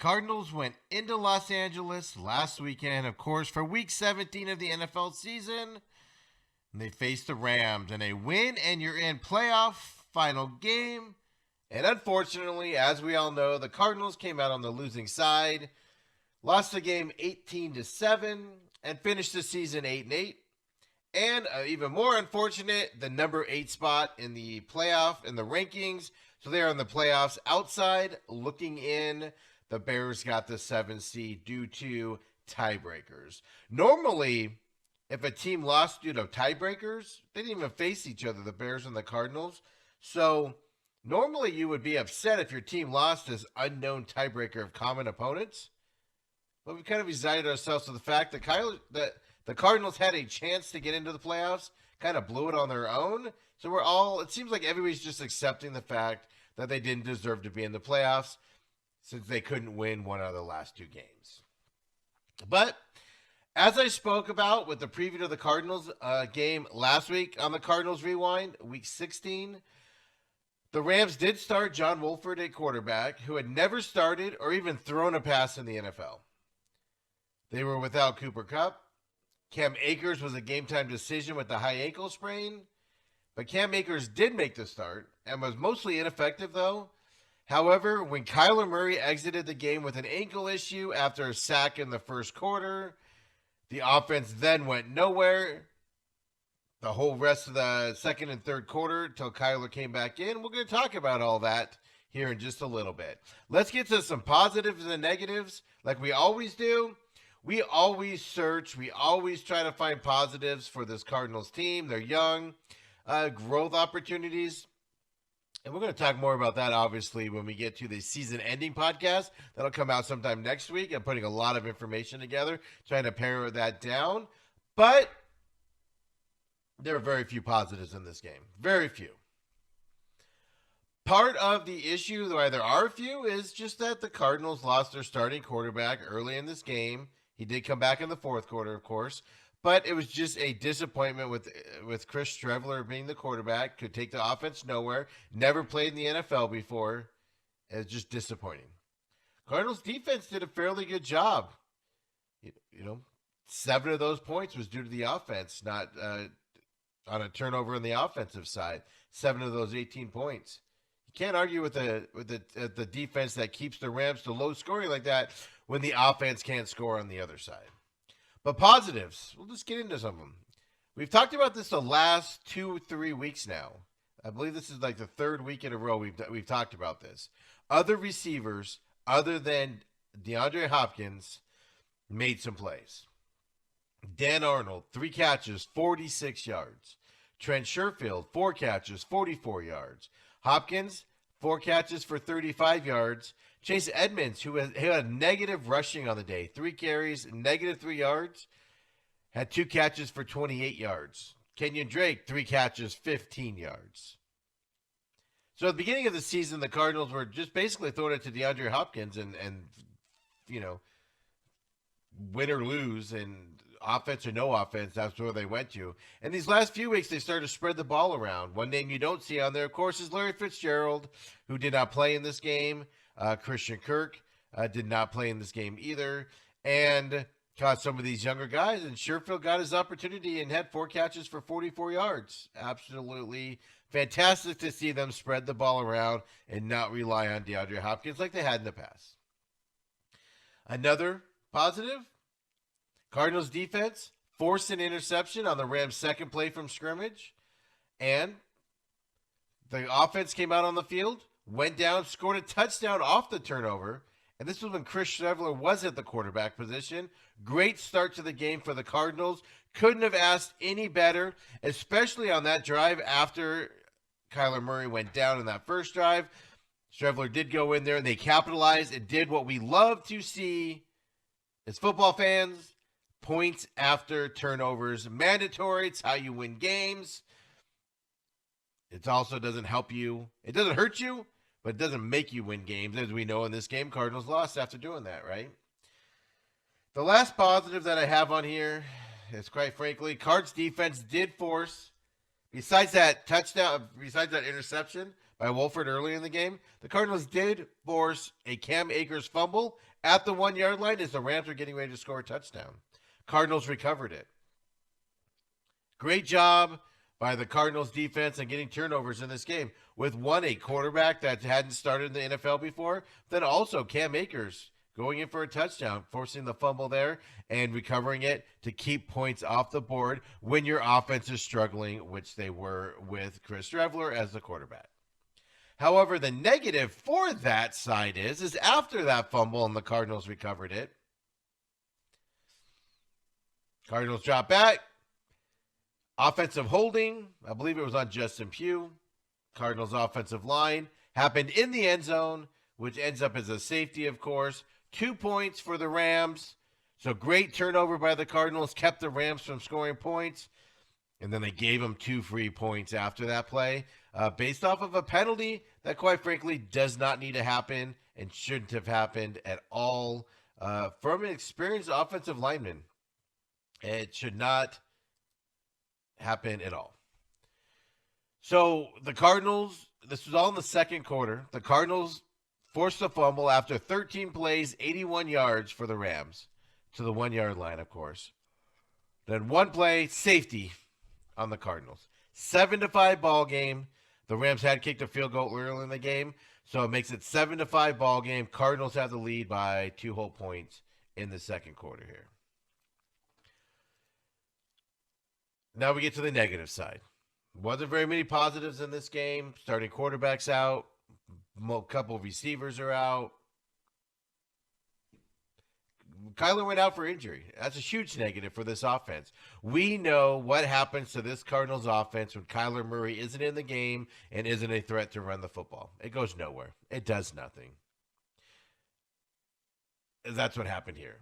Cardinals went into Los Angeles last weekend, of course, for Week 17 of the NFL season. And they faced the Rams in a win, and you're in playoff final game. And unfortunately, as we all know, the Cardinals came out on the losing side, lost the game 18-7, and finished the season 8-8. And even more unfortunate, the number 8 spot in the playoff in the rankings. So they are in the playoffs outside looking in. The Bears got the 7th seed due to tiebreakers. Normally, if a team lost due to tiebreakers, they didn't even face each other, the Bears and the Cardinals. So normally you would be upset if your team lost as unknown tiebreaker of common opponents. But we kind of resigned ourselves to the fact that the Cardinals had a chance to get into the playoffs, kind of blew it on their own. So it seems like everybody's just accepting the fact that they didn't deserve to be in the playoffs since they couldn't win one out of the last 2 games. But as I spoke about with the preview to the Cardinals game last week on the Cardinals Rewind, Week 16, the Rams did start John Wolford at quarterback, who had never started or even thrown a pass in the NFL. They were without Cooper Kupp. Cam Akers was a game-time decision with the high ankle sprain. But Cam Akers did make the start and was mostly ineffective, though. However, when Kyler Murray exited the game with an ankle issue after a sack in the first quarter, the offense then went nowhere the whole rest of the second and third quarter until Kyler came back in. We're going to talk about all that here in just a little bit. Let's get to some positives and negatives like we always do. We always search. We always try to find positives for this Cardinals team. They're young. Growth opportunities. And we're going to talk more about that, obviously, when we get to the season-ending podcast. That'll come out sometime next week. I'm putting a lot of information together, trying to pare that down. But there are very few positives in this game. Very few. Part of the issue, why there are a few, is just that the Cardinals lost their starting quarterback early in this game. He did come back in the fourth quarter, of course. But it was just a disappointment with Chris Streveler being the quarterback. Could take the offense nowhere. Never played in the NFL before. It was just disappointing. Cardinals defense did a fairly good job. 7 of those points was due to the offense, not on a turnover on the offensive side. 7 of those 18 points. You can't argue with the defense that keeps the Rams to low scoring like that when the offense can't score on the other side. But positives, we'll just get into some of them. We've talked about this the last 2-3 weeks now. I believe this is like the 3rd week in a row we've talked about this. Other receivers, other than DeAndre Hopkins, made some plays. Dan Arnold, 3 catches, 46 yards. Trent Sherfield, 4 catches, 44 yards. Hopkins, 4 catches for 35 yards. Chase Edmonds, who had negative rushing on the day, 3 carries, -3 yards, had 2 catches for 28 yards. Kenyon Drake, 3 catches, 15 yards. So at the beginning of the season, the Cardinals were just basically throwing it to DeAndre Hopkins and win or lose, and offense or no offense, that's where they went to. And these last few weeks, they started to spread the ball around. One name you don't see on there, of course, is Larry Fitzgerald, who did not play in this game. Christian Kirk did not play in this game either. And caught some of these younger guys. And Sherfield got his opportunity and had 4 catches for 44 yards. Absolutely fantastic to see them spread the ball around and not rely on DeAndre Hopkins like they had in the past. Another positive, Cardinals defense forced an interception on the Rams' second play from scrimmage. And the offense came out on the field, went down, scored a touchdown off the turnover. And this was when Chris Streveler was at the quarterback position. Great start to the game for the Cardinals. Couldn't have asked any better, especially on that drive after Kyler Murray went down in that first drive. Streveler did go in there, and they capitalized and did what we love to see as football fans. Points after turnovers. Mandatory. It's how you win games. It also doesn't help you. It doesn't hurt you, but it doesn't make you win games. As we know in this game, Cardinals lost after doing that, right? The last positive that I have on here is, quite frankly, Cards defense did force, besides that interception by Wolford early in the game, the Cardinals did force a Cam Akers fumble at the 1 yard line as the Rams were getting ready to score a touchdown. Cardinals recovered it. Great job by the Cardinals defense and getting turnovers in this game with a quarterback that hadn't started in the NFL before. Then also Cam Akers going in for a touchdown, forcing the fumble there and recovering it to keep points off the board when your offense is struggling, which they were with Chris Trevler as the quarterback. However, the negative for that side is after that fumble and the Cardinals recovered it, Cardinals drop back. Offensive holding, I believe it was on Justin Pugh. Cardinals offensive line happened in the end zone, which ends up as a safety, of course. 2 points for the Rams. So great turnover by the Cardinals, kept the Rams from scoring points. And then they gave them 2 free points after that play, based off of a penalty that, quite frankly, does not need to happen and shouldn't have happened at all from an experienced offensive lineman. It should not happen at all. So the Cardinals, this was all in the second quarter. The Cardinals forced a fumble after 13 plays, 81 yards for the Rams to the 1 yard line, of course. Then one play, safety on the Cardinals. 7-5 ball game. The Rams had kicked a field goal early in the game, so it makes it 7-5 ball game. Cardinals have the lead by 2 whole points in the second quarter here. Now we get to the negative side. Wasn't very many positives in this game. Starting quarterback's out. A couple of receivers are out. Kyler went out for injury. That's a huge negative for this offense. We know what happens to this Cardinals offense when Kyler Murray isn't in the game and isn't a threat to run the football. It goes nowhere. It does nothing. That's what happened here.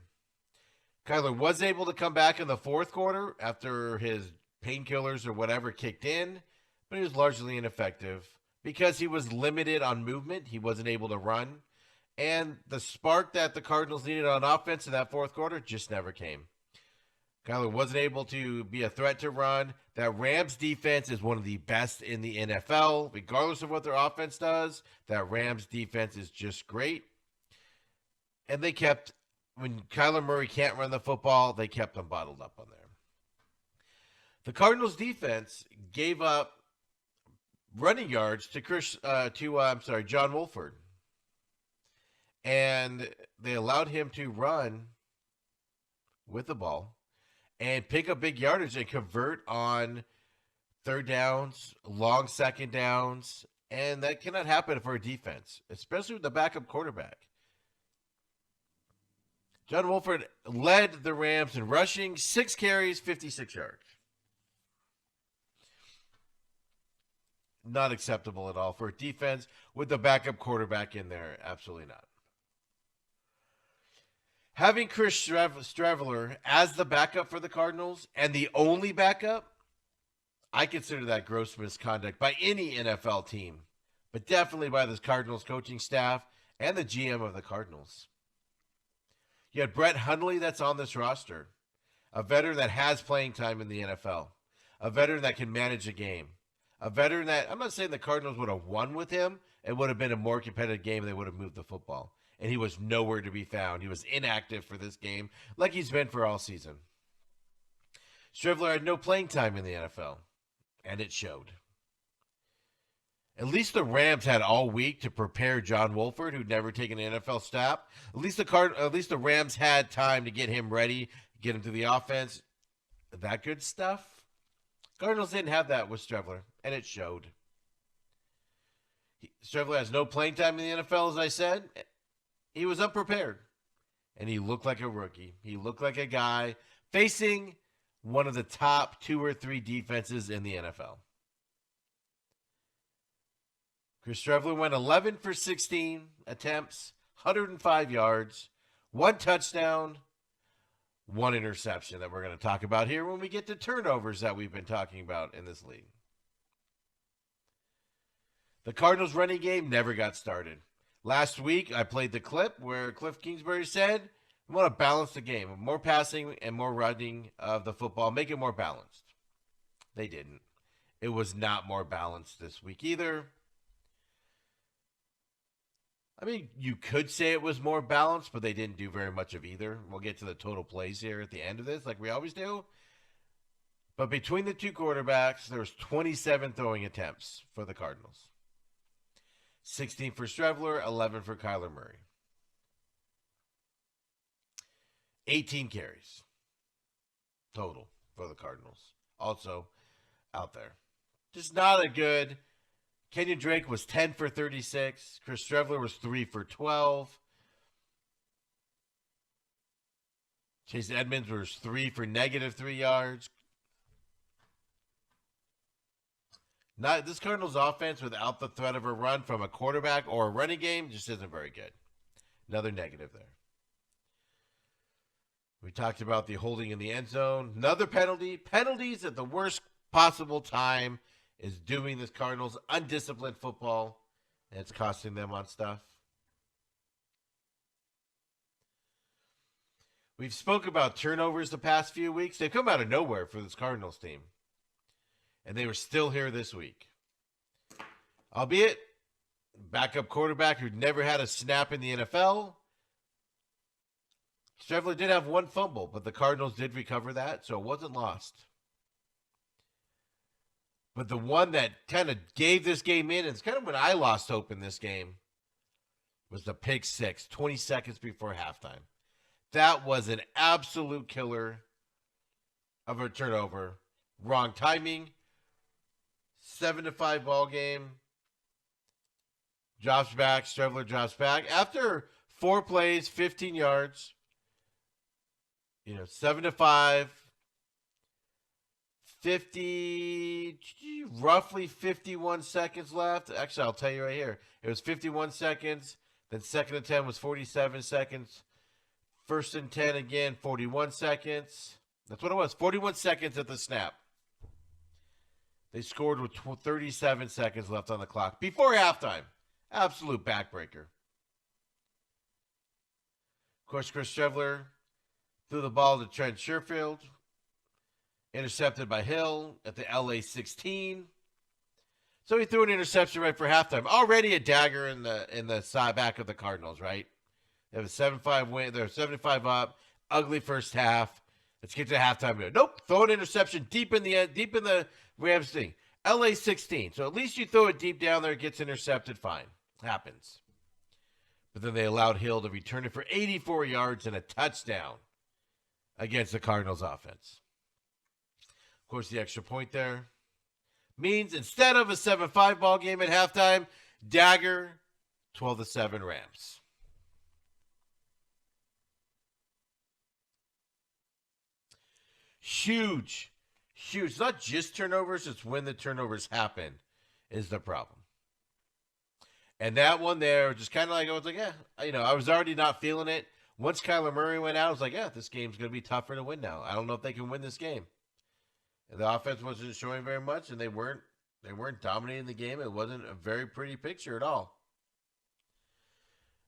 Kyler was able to come back in the fourth quarter after his painkillers or whatever kicked in, but he was largely ineffective because he was limited on movement. He wasn't able to run. And the spark that the Cardinals needed on offense in that fourth quarter just never came. Kyler wasn't able to be a threat to run. That Rams defense is one of the best in the NFL. Regardless of what their offense does, that Rams defense is just great. And they kept, when Kyler Murray can't run the football, they kept them bottled up on there. The Cardinals defense gave up running yards to John Wolford. And they allowed him to run with the ball and pick up big yardage and convert on third downs, long second downs. And that cannot happen for a defense, especially with the backup quarterback. John Wolford led the Rams in rushing, 6 carries, 56 yards. Not acceptable at all for a defense with the backup quarterback in there. Absolutely not. Having Chris Streveler as the backup for the Cardinals and the only backup, I consider that gross misconduct by any NFL team, but definitely by the Cardinals coaching staff and the GM of the Cardinals. You had Brett Hundley that's on this roster, a veteran that has playing time in the NFL, a veteran that can manage a game, a veteran that, I'm not saying the Cardinals would have won with him. It would have been a more competitive game. They would have moved the football. And he was nowhere to be found. He was inactive for this game, like he's been for all season. Streveler had no playing time in the NFL, and it showed. At least the Rams had all week to prepare John Wolford, who'd never taken an NFL snap. At least the Rams had time to get him ready, get him to the offense. That good stuff. Cardinals didn't have that with Streveler, and it showed. Streveler has no playing time in the NFL, as I said. He was unprepared, and he looked like a rookie. He looked like a guy facing one of the top 2 or 3 defenses in the NFL. Chris Streveler went 11 for 16 attempts, 105 yards, 1 touchdown, 1 interception that we're going to talk about here when we get to turnovers that we've been talking about in this league. The Cardinals running game never got started. Last week, I played the clip where Cliff Kingsbury said, we want to balance the game. More passing and more running of the football. Make it more balanced. They didn't. It was not more balanced this week either. I mean, you could say it was more balanced, but they didn't do very much of either. We'll get to the total plays here at the end of this, like we always do. But between the two quarterbacks, there was 27 throwing attempts for the Cardinals. 16 for Strevler, 11 for Kyler Murray. 18 carries total for the Cardinals. Also out there. Just not a good. Kenyon Drake was 10 for 36. Chris Strevler was 3 for 12. Chase Edmonds was 3 for -3 yards. Not this Cardinals offense without the threat of a run from a quarterback or a running game just isn't very good. Another negative there. We talked about the holding in the end zone. Another penalty. Penalties at the worst possible time is doing this Cardinals undisciplined football, and it's costing them on stuff. We've spoke about turnovers the past few weeks. They've come out of nowhere for this Cardinals team. And they were still here this week. Albeit, backup quarterback who'd never had a snap in the NFL. Strevler did have one fumble, but the Cardinals did recover that, so it wasn't lost. But the one that kind of gave this game in, and it's kind of when I lost hope in this game, was the pick six, 20 seconds before halftime. That was an absolute killer of a turnover. Wrong timing. 7-5 ball game. Drops back. Strevler drops back. After 4 plays, 15 yards. 7-5. Roughly 51 seconds left. Actually, I'll tell you right here. It was 51 seconds. Then second and 10 was 47 seconds. First and 10 again, 41 seconds. That's what it was. 41 seconds at the snap. They scored with 37 seconds left on the clock before halftime. Absolute backbreaker. Of course, Chris Strevler threw the ball to Trent Sherfield. Intercepted by Hill at the LA 16. So he threw an interception right for halftime. Already a dagger in the side back of the Cardinals, right? They have a 7-5 win. They're 75 up. Ugly first half. Let's get to halftime. Nope. Throw an interception deep in the Rams thing. LA 16. So at least you throw it deep down there. It gets intercepted. Fine. Happens. But then they allowed Hill to return it for 84 yards and a touchdown against the Cardinals offense. Of course, the extra point there means instead of a 7-5 ball game at halftime, dagger, 12-7 Rams. Huge. It's not just turnovers, it's when the turnovers happen is the problem. And that one there, just kind of like, I was like, yeah, I was already not feeling it. Once Kyler Murray went out, I was like, yeah, this game's going to be tougher to win now. I don't know if they can win this game. And the offense wasn't showing very much, and they weren't dominating the game. It wasn't a very pretty picture at all.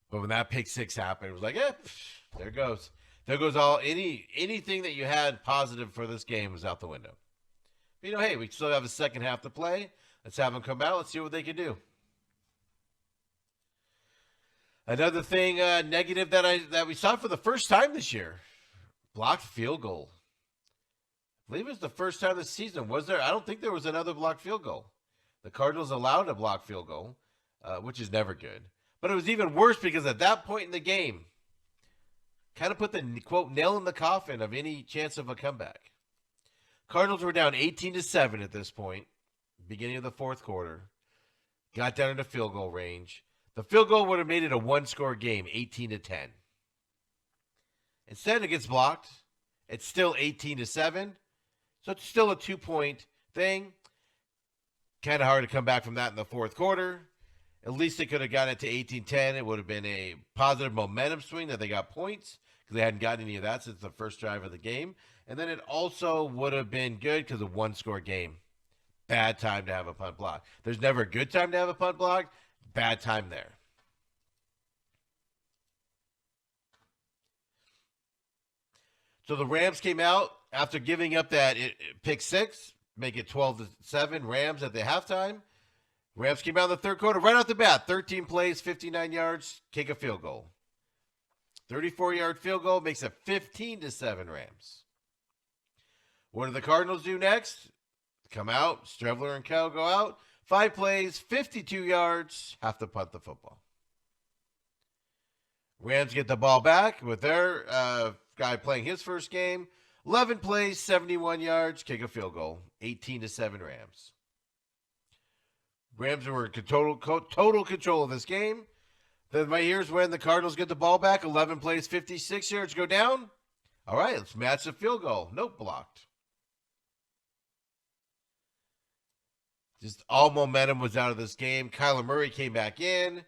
But when that pick six happened, it was like, yeah, there it goes. There goes anything that you had positive for this game was out the window. But, hey, we still have a second half to play. Let's have them come out. Let's see what they can do. Another thing negative that we saw for the first time this year, blocked field goal. I believe it was the first time this season. Was there? I don't think there was another blocked field goal. The Cardinals allowed a blocked field goal, which is never good. But it was even worse because at that point in the game, kind of put the, quote, nail in the coffin of any chance of a comeback. Cardinals were down 18-7 at this point, beginning of the fourth quarter. Got down into field goal range. The field goal would have made it a one-score game, 18-10. Instead, it gets blocked. It's still 18-7. So it's still a 2-point thing. Kind of hard to come back from that in the fourth quarter. At least they could have gotten it to 18-10. It would have been a positive momentum swing that they got points because they hadn't gotten any of that since the first drive of the game. And then it also would have been good because of one-score game. Bad time to have a punt block. There's never a good time to have a punt block. Bad time there. So the Rams came out after giving up that pick six, make it 12-7 Rams at the halftime. Rams came out in the third quarter right off the bat. 13 plays, 59 yards, kick a field goal. 34-yard field goal makes it 15-7 Rams. What do the Cardinals do next? Come out. Strevler and Kell go out. 5 plays, 52 yards, have to punt the football. Rams get the ball back with their guy playing his first game. 11 plays, 71 yards, kick a field goal. 18-7 Rams. Rams were in total control of this game. Then here's when the Cardinals get the ball back. 11 plays, 56 yards, go down. All right, let's match the field goal. Nope, blocked. Just all momentum was out of this game. Kyler Murray came back in,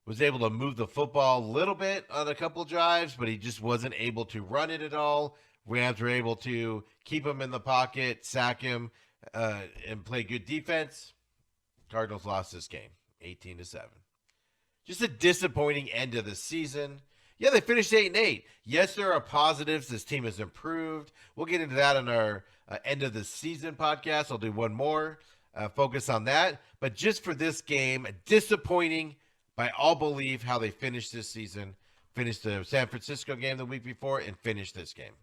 was able to move the football a little bit on a couple drives, but he just wasn't able to run it at all. Rams were able to keep him in the pocket, sack him, and play good defense. Cardinals lost this game, 18-7. Just a disappointing end of the season. Yeah, they finished 8-8. Yes, there are positives. This team has improved. We'll get into that on our end of the season podcast. I'll do one more, focus on that. But just for this game, disappointing by all belief how they finished this season. Finished the San Francisco game the week before and finished this game.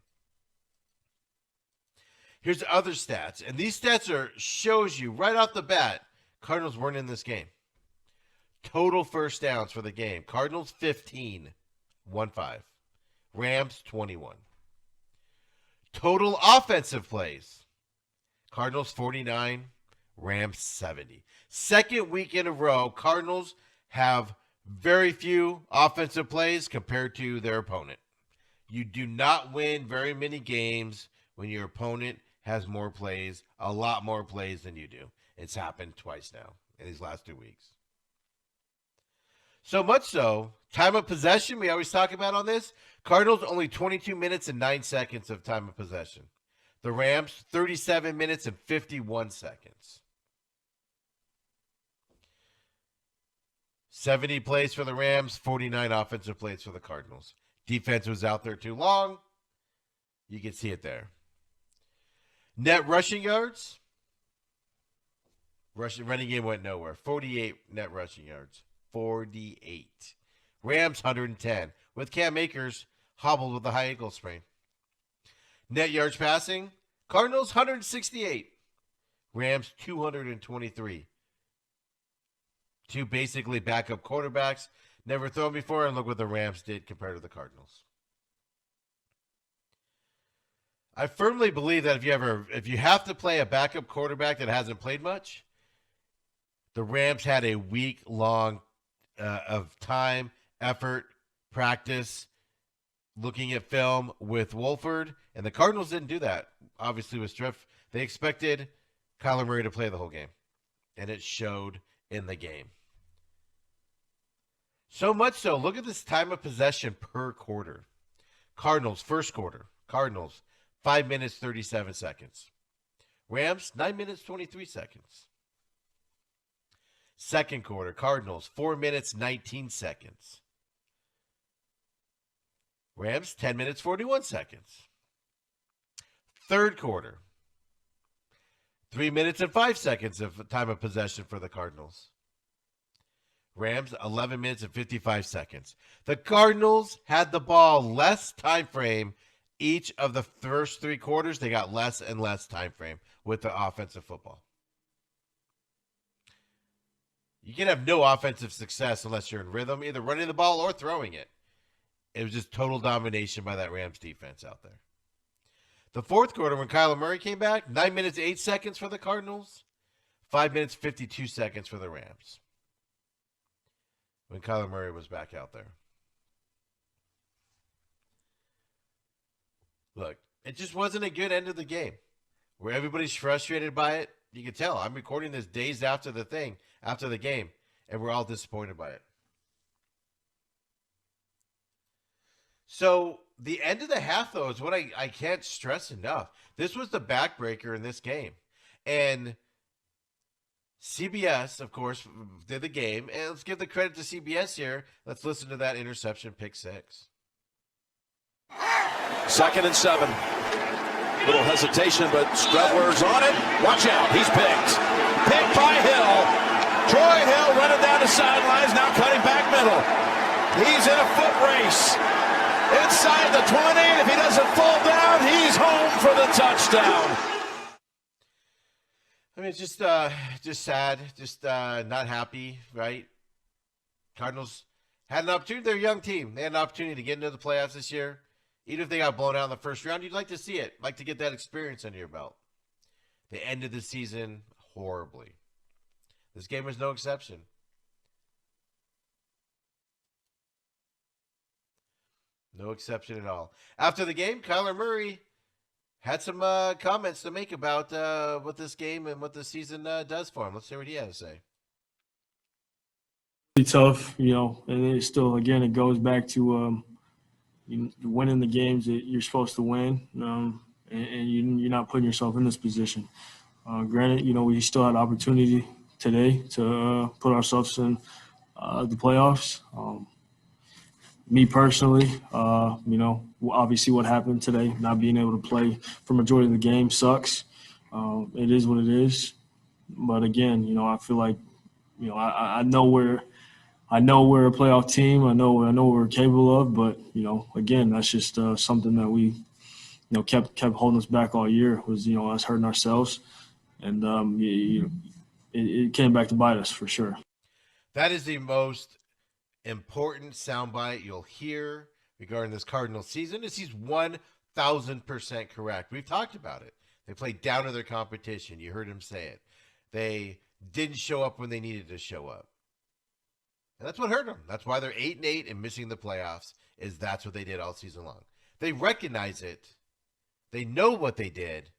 Here's other stats. And these stats shows you right off the bat, Cardinals weren't in this game. Total first downs for the game. Cardinals 15, 1-5. Rams 21. Total offensive plays. Cardinals 49, Rams 70. Second week in a row, Cardinals have very few offensive plays compared to their opponent. You do not win very many games when your opponent has more plays, a lot more plays than you do. It's happened twice now in these last 2 weeks. So much so, time of possession, we always talk about on this. Cardinals only 22 minutes and 9 seconds of time of possession. The Rams, 37 minutes and 51 seconds. 70 plays for the Rams, 49 offensive plays for the Cardinals. Defense was out there too long. You can see it there. Net rushing yards. Running game went nowhere. 48 net rushing yards. 48. Rams 110. With Cam Akers hobbled with a high ankle sprain. Net yards passing. Cardinals 168. Rams 223. Two basically backup quarterbacks. Never thrown before, and look what the Rams did compared to the Cardinals. I firmly believe that if you have to play a backup quarterback that hasn't played much, the Rams had a week long of time, effort, practice, looking at film with Wolford, and the Cardinals didn't do that. Obviously, with Striff, they expected Kyler Murray to play the whole game, and it showed in the game. So much so, look at this time of possession per quarter. Cardinals, first quarter. Cardinals, 5 minutes, 37 seconds. Rams, 9 minutes, 23 seconds. Second quarter, Cardinals, 4 minutes, 19 seconds. Rams, 10 minutes, 41 seconds. Third quarter, 3 minutes and 5 seconds of time of possession for the Cardinals. Rams, 11 minutes and 55 seconds. The Cardinals had the ball less time frame each of the first 3 quarters. They got less and less time frame with the offensive football. You can have no offensive success unless you're in rhythm, either running the ball or throwing it. It was just total domination by that Rams defense out there. The fourth quarter, when Kyler Murray came back, 9 minutes, 8 seconds for the Cardinals, 5 minutes, 52 seconds for the Rams. When Kyler Murray was back out there. Look, it just wasn't a good end of the game. Where everybody's frustrated by it. You can tell. I'm recording this days after the game, and we're all disappointed by it. So the end of the half, though, is what I can't stress enough. This was the backbreaker in this game. And CBS, of course, did the game. And let's give the credit to CBS here. Let's listen to that interception pick 6. 2nd and 7. Little hesitation, but Strebler's on it. Watch out. He's picked. Picked by Hill. Troy the sidelines, now cutting back middle. He's in a foot race. Inside the 20, and if he doesn't fall down, he's home for the touchdown. I mean, it's just sad, just not happy, right? Cardinals had an opportunity. They're a young team. They had an opportunity to get into the playoffs this year. Even if they got blown out in the first round, you'd like to see it. Like to get that experience under your belt. They ended the season horribly. This game was no exception. No exception at all. After the game, Kyler Murray had some comments to make about what this game and what this season does for him. Let's hear what he had to say. Pretty tough, and it still, again, it goes back to winning the games that you're supposed to win, and you're not putting yourself in this position. Granted, we still had opportunity today to put ourselves in the playoffs. Me personally, obviously what happened today, not being able to play for majority of the game sucks. It is what it is. But again, I feel like, I know we're a playoff team. I know what we're capable of. But again, that's just something that we, kept holding us back all year was us hurting ourselves, and it came back to bite us for sure. That is the most important soundbite you'll hear regarding this Cardinals season. Is he's 1,000% correct. We've talked about it. They played down to their competition. You heard him say it. They didn't show up when they needed to show up. And that's what hurt them. That's why they're 8-8 and missing the playoffs, is that's what they did all season long. They recognize it. They know what they did.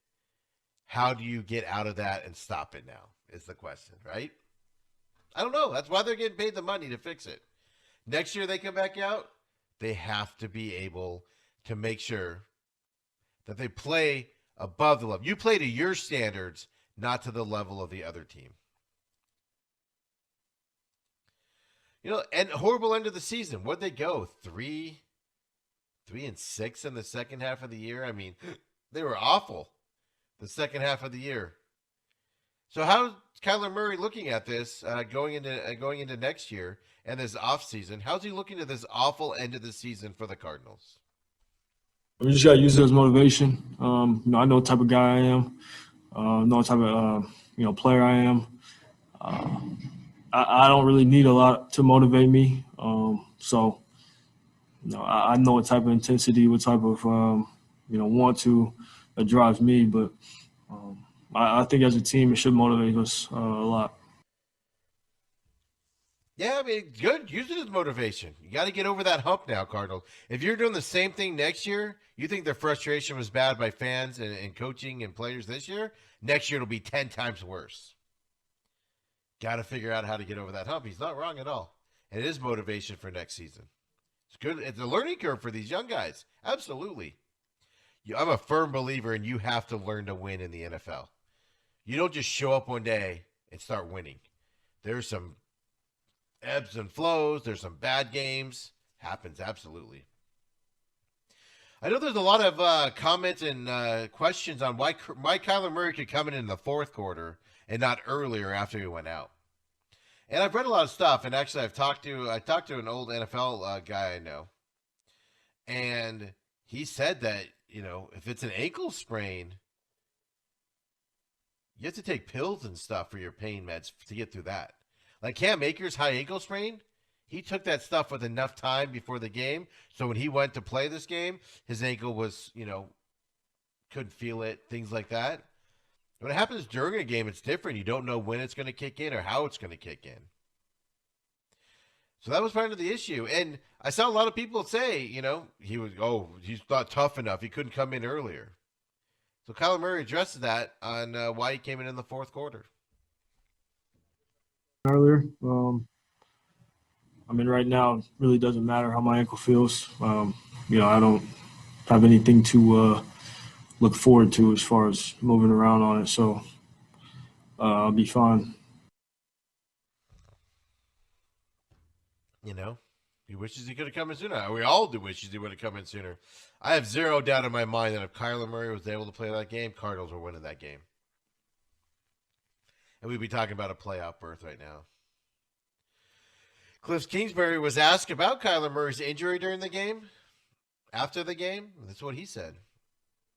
How do you get out of that and stop it now is the question, right? I don't know. That's why they're getting paid the money to fix it. Next year they come back out, they have to be able to make sure that they play above the level. You play to your standards, not to the level of the other team. And horrible end of the season. What'd they go? 3-6 in the second half of the year? I mean, they were awful the second half of the year. So how's Kyler Murray looking at this going into next year and this offseason? How's he looking at this awful end of the season for the Cardinals? We just got to use it as motivation. I know what type of guy I am. Know what type of player I am. I don't really need a lot to motivate me. So I know what type of intensity, what type of want to that drives me. But I think as a team, it should motivate us a lot. Yeah, I mean, good. Use it as motivation. You got to get over that hump now, Cardinals. If you're doing the same thing next year, you think the frustration was bad by fans and coaching and players this year, next year it'll be 10 times worse. Got to figure out how to get over that hump. He's not wrong at all. And it is motivation for next season. It's good. It's a learning curve for these young guys. Absolutely. I'm a firm believer in you have to learn to win in the NFL. You don't just show up one day and start winning. There's some ebbs and flows. There's some bad games. Happens, absolutely. I know there's a lot of comments and questions on why Kyler Murray could come in the fourth quarter and not earlier after he went out. And I've read a lot of stuff, and actually I talked to an old NFL guy I know, and he said that, if it's an ankle sprain, you have to take pills and stuff for your pain meds to get through that. Like Cam Akers' high ankle sprain, he took that stuff with enough time before the game, so when he went to play this game, his ankle was, couldn't feel it, things like that. When it happens during a game, it's different. You don't know when it's going to kick in or how it's going to kick in. So that was part of the issue. And I saw a lot of people say, he's not tough enough. He couldn't come in earlier. So Kyler Murray addresses that on why he came in the fourth quarter. Earlier, right now, it really doesn't matter how my ankle feels. I don't have anything to look forward to as far as moving around on it. So I'll be fine. He wishes he could have come in sooner. We all do wishes he would have come in sooner. I have zero doubt in my mind that if Kyler Murray was able to play that game, Cardinals were winning that game. And we'd be talking about a playoff berth right now. Cliff Kingsbury was asked about Kyler Murray's injury during the game, after the game. That's what he said.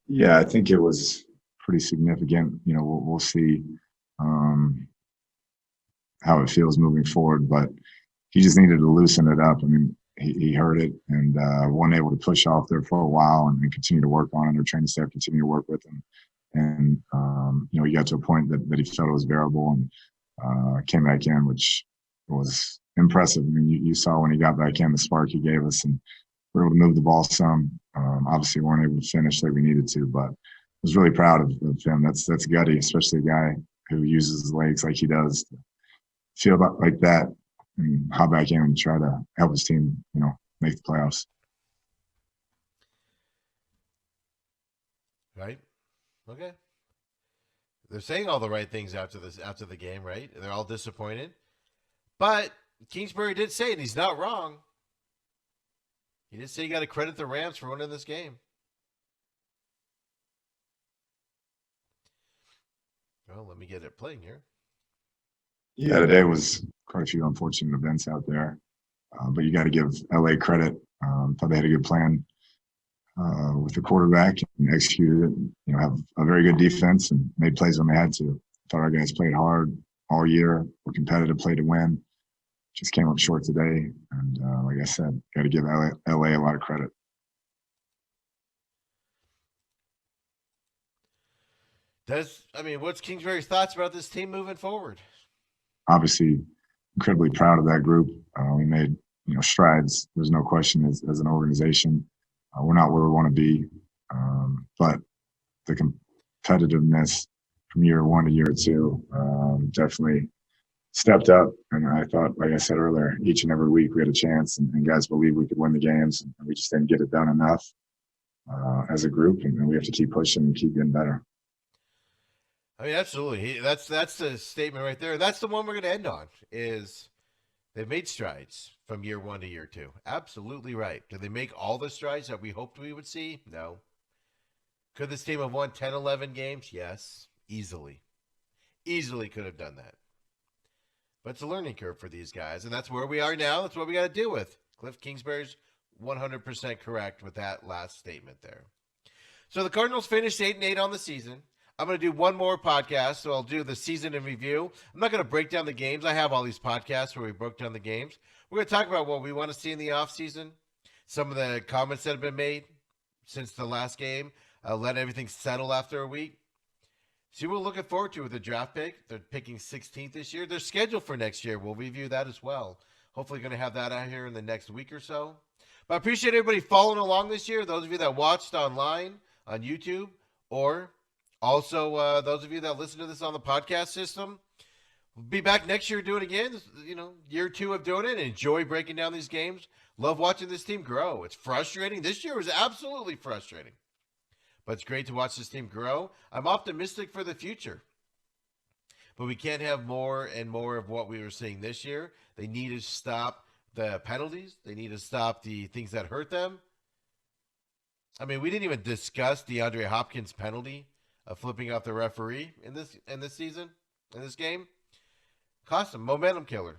Yeah, I think it was pretty significant. We'll see um, how it feels moving forward, but he just needed to loosen it up. I mean, he heard it and wasn't able to push off there for a while and continue to work on it. Their training staff continue to work with him. And, he got to a point that he felt it was bearable and came back in, which was impressive. I mean, you saw when he got back in the spark he gave us, and we were able to move the ball some. Obviously, we weren't able to finish like we needed to, but I was really proud of him. That's gutty, especially a guy who uses his legs like he does to feel like that and hop back in and try to help his team, make the playoffs. Right? Okay. They're saying all the right things after the game, right? They're all disappointed. But Kingsbury did say it. He's not wrong. He did say you got to credit the Rams for winning this game. Well, let me get it playing here. Yeah, today was quite a few unfortunate events out there, but you got to give LA credit. Thought they had a good plan with the quarterback and executed it. Have a very good defense and made plays when they had to. Thought our guys played hard all year. Were competitive, played to win. Just came up short today, and like I said, got to give LA a lot of credit. What's Kingsbury's thoughts about this team moving forward? Obviously, incredibly proud of that group. We made strides. There's no question as an organization. We're not where we want to be, but the competitiveness from year one to year two definitely stepped up. And I thought, like I said earlier, each and every week we had a chance, and guys believed we could win the games, and we just didn't get it done enough as a group, and we have to keep pushing and keep getting better. Absolutely. That's the statement right there. That's the one we're going to end on, is they've made strides from year one to year two. Absolutely right. Did they make all the strides that we hoped we would see? No. Could this team have won 10, 11 games? Yes. Easily. Easily could have done that. But it's a learning curve for these guys, and that's where we are now. That's what we got to deal with. Cliff Kingsbury's 100% correct with that last statement there. So the Cardinals finished 8-8 on the season. I'm going to do one more podcast, so I'll do the season in review. I'm not going to break down the games. I have all these podcasts where we broke down the games. We're going to talk about what we want to see in the offseason, some of the comments that have been made since the last game, let everything settle after a week. See what we're looking forward to with the draft pick. They're picking 16th this year. Their schedule for next year, we'll review that as well. Hopefully going to have that out here in the next week or so. But I appreciate everybody following along this year, those of you that watched online on YouTube, or also those of you that listen to this on the podcast system. We'll be back next year doing it again. Year two of doing it. Enjoy breaking down these games. Love watching this team grow. It's frustrating. This year was absolutely frustrating. But it's great to watch this team grow. I'm optimistic for the future. But we can't have more and more of what we were seeing this year. They need to stop the penalties. They need to stop the things that hurt them. We didn't even discuss DeAndre Hopkins' penalty of flipping off the referee in this season, in this game. Cost him. Momentum killer.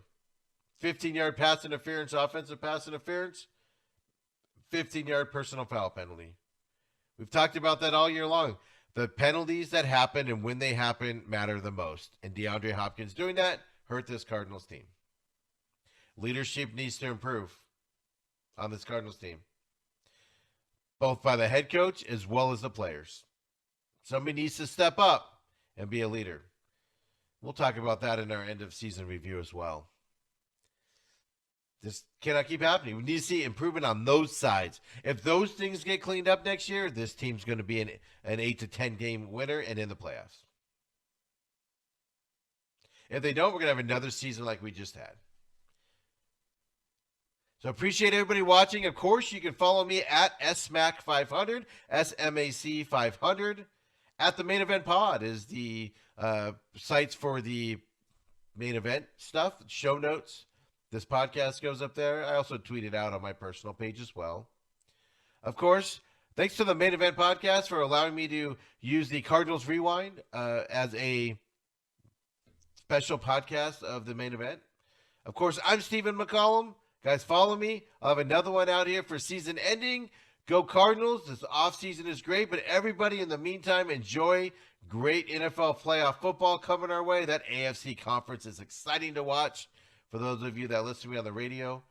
15-yard pass interference, offensive pass interference. 15-yard personal foul penalty. We've talked about that all year long. The penalties that happen and when they happen matter the most. And DeAndre Hopkins doing that hurt this Cardinals team. Leadership needs to improve on this Cardinals team, both by the head coach as well as the players. Somebody needs to step up and be a leader. We'll talk about that in our end-of-season review as well. This cannot keep happening. We need to see improvement on those sides. If those things get cleaned up next year, this team's going to be an 8 to 10 game winner and in the playoffs. If they don't, we're going to have another season like we just had. So appreciate everybody watching. Of course, you can follow me at SMAC500, SMAC500. At the Main Event Pod is the sites for the main event stuff, show notes. This podcast goes up there. I also tweet it out on my personal page as well. Of course, thanks to the Main Event Podcast for allowing me to use the Cardinals Rewind as a special podcast of the main event. Of course, I'm Stephen McCollum. Guys, follow me. I'll have another one out here for season ending. Go Cardinals. This offseason is great, but everybody in the meantime, enjoy great NFL playoff football coming our way. That AFC conference is exciting to watch. For those of you that listen to me on the radio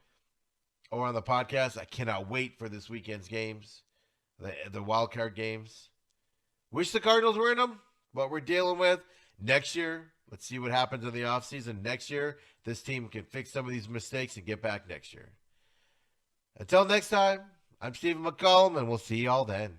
or on the podcast, I cannot wait for this weekend's games, the wild card games. Wish the Cardinals were in them. What we're dealing with next year, let's see what happens in the offseason. Next year, this team can fix some of these mistakes and get back next year. Until next time, I'm Stephen McCollum, and we'll see y'all then.